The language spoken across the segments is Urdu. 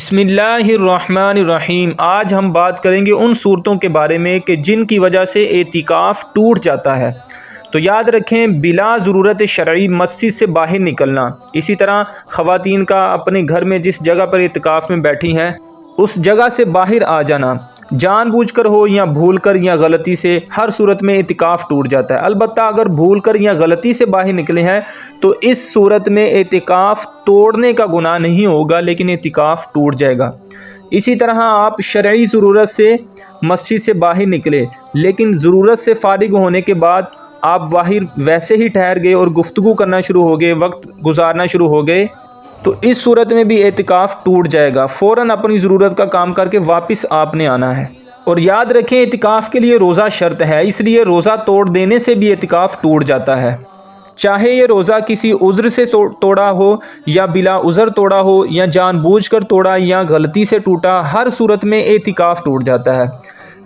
بسم اللہ الرحمن الرحیم۔ آج ہم بات کریں گے ان صورتوں کے بارے میں کہ جن کی وجہ سے اعتکاف ٹوٹ جاتا ہے۔ تو یاد رکھیں، بلا ضرورت شرعی مسجد سے باہر نکلنا، اسی طرح خواتین کا اپنے گھر میں جس جگہ پر اعتکاف میں بیٹھی ہیں اس جگہ سے باہر آ جانا، جان بوجھ کر ہو یا بھول کر یا غلطی سے، ہر صورت میں اعتکاف ٹوٹ جاتا ہے۔ البتہ اگر بھول کر یا غلطی سے باہر نکلے ہیں تو اس صورت میں اعتکاف توڑنے کا گناہ نہیں ہوگا، لیکن اعتکاف ٹوٹ جائے گا۔ اسی طرح آپ شرعی ضرورت سے مسجد سے باہر نکلے، لیکن ضرورت سے فارغ ہونے کے بعد آپ باہر ویسے ہی ٹھہر گئے اور گفتگو کرنا شروع ہو گئے، وقت گزارنا شروع ہو گئے، تو اس صورت میں بھی اعتکاف ٹوٹ جائے گا۔ فوراً اپنی ضرورت کا کام کر کے واپس آپ نے آنا ہے۔ اور یاد رکھیں، اعتکاف کے لیے روزہ شرط ہے، اس لیے روزہ توڑ دینے سے بھی اعتکاف ٹوٹ جاتا ہے، چاہے یہ روزہ کسی عذر سے توڑا ہو یا بلا عذر توڑا ہو، یا جان بوجھ کر توڑا یا غلطی سے ٹوٹا، ہر صورت میں اعتکاف ٹوٹ جاتا ہے۔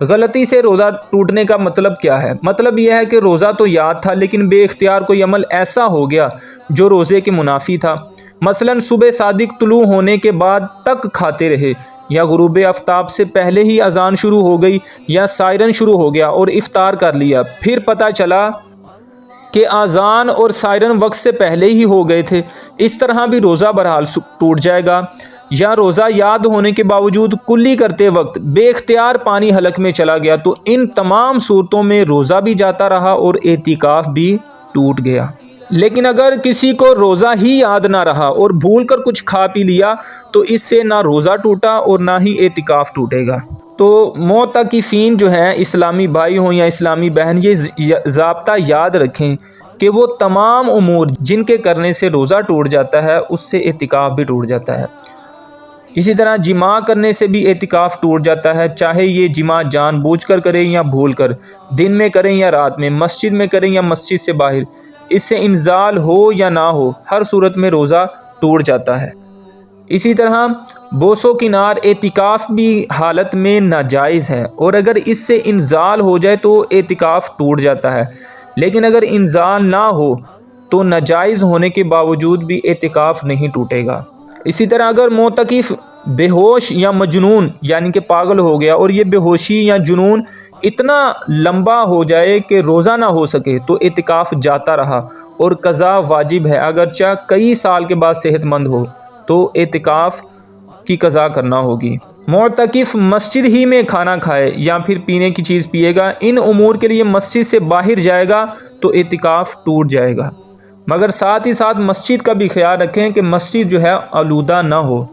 غلطی سے روزہ ٹوٹنے کا مطلب کیا ہے؟ مطلب یہ ہے کہ روزہ تو یاد تھا، لیکن بے اختیار کوئی عمل ایسا ہو گیا جو روزے کے منافی تھا۔ مثلاً صبح صادق طلوع ہونے کے بعد تک کھاتے رہے، یا غروب آفتاب سے پہلے ہی اذان شروع ہو گئی یا سائرن شروع ہو گیا اور افطار کر لیا، پھر پتہ چلا کہ اذان اور سائرن وقت سے پہلے ہی ہو گئے تھے، اس طرح بھی روزہ بہرحال ٹوٹ جائے گا۔ یا روزہ یاد ہونے کے باوجود کلی کرتے وقت بے اختیار پانی حلق میں چلا گیا، تو ان تمام صورتوں میں روزہ بھی جاتا رہا اور اعتکاف بھی ٹوٹ گیا۔ لیکن اگر کسی کو روزہ ہی یاد نہ رہا اور بھول کر کچھ کھا پی لیا، تو اس سے نہ روزہ ٹوٹا اور نہ ہی اعتکاف ٹوٹے گا۔ تو معتکفین جو ہیں، اسلامی بھائی ہوں یا اسلامی بہن، یہ ضابطہ یاد رکھیں کہ وہ تمام امور جن کے کرنے سے روزہ ٹوٹ جاتا ہے، اس سے اعتکاف بھی ٹوٹ جاتا ہے۔ اسی طرح جماع کرنے سے بھی اعتکاف ٹوٹ جاتا ہے، چاہے یہ جماع جان بوجھ کر کریں یا بھول کر، دن میں کریں یا رات میں، مسجد میں کریں یا مسجد سے باہر، اس سے انزال ہو یا نہ ہو، ہر صورت میں روزہ ٹوٹ جاتا ہے۔ اسی طرح بوس و کنار اعتکاف بھی حالت میں ناجائز ہے، اور اگر اس سے انزال ہو جائے تو اعتکاف ٹوٹ جاتا ہے، لیکن اگر انزال نہ ہو تو ناجائز ہونے کے باوجود بھی اعتکاف نہیں ٹوٹے گا۔ اسی طرح اگر معتکف بے ہوش یا مجنون یعنی کہ پاگل ہو گیا، اور یہ بے ہوشی یا جنون اتنا لمبا ہو جائے کہ روزہ نہ ہو سکے، تو اعتکاف جاتا رہا اور قضا واجب ہے، اگرچہ کئی سال کے بعد صحت مند ہو تو اعتکاف کی قضا کرنا ہوگی۔ معتکف مسجد ہی میں کھانا کھائے یا پھر پینے کی چیز پیے گا، ان امور کے لیے مسجد سے باہر جائے گا تو اعتکاف ٹوٹ جائے گا، مگر ساتھ ہی ساتھ مسجد کا بھی خیال رکھیں کہ مسجد جو ہے آلودہ نہ ہو۔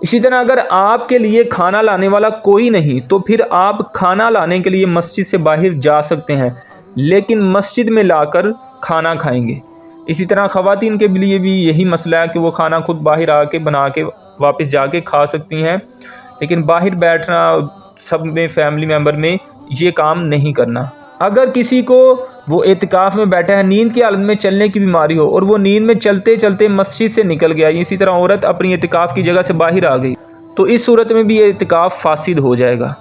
اسی طرح اگر آپ کے لیے کھانا لانے والا کوئی نہیں تو پھر آپ کھانا لانے کے لیے مسجد سے باہر جا سکتے ہیں، لیکن مسجد میں لا کر کھانا کھائیں گے۔ اسی طرح خواتین کے لیے بھی یہی مسئلہ ہے کہ وہ کھانا خود باہر آ کے بنا کے واپس جا کے کھا سکتی ہیں، لیکن باہر بیٹھنا سب میں فیملی ممبر میں یہ کام نہیں کرنا۔ اگر کسی کو وہ اعتکاف میں بیٹھا ہے، نیند کی حالت میں چلنے کی بیماری ہو، اور وہ نیند میں چلتے چلتے مسجد سے نکل گیا، اسی طرح عورت اپنی اعتکاف کی جگہ سے باہر آ گئی، تو اس صورت میں بھی اعتکاف فاسد ہو جائے گا۔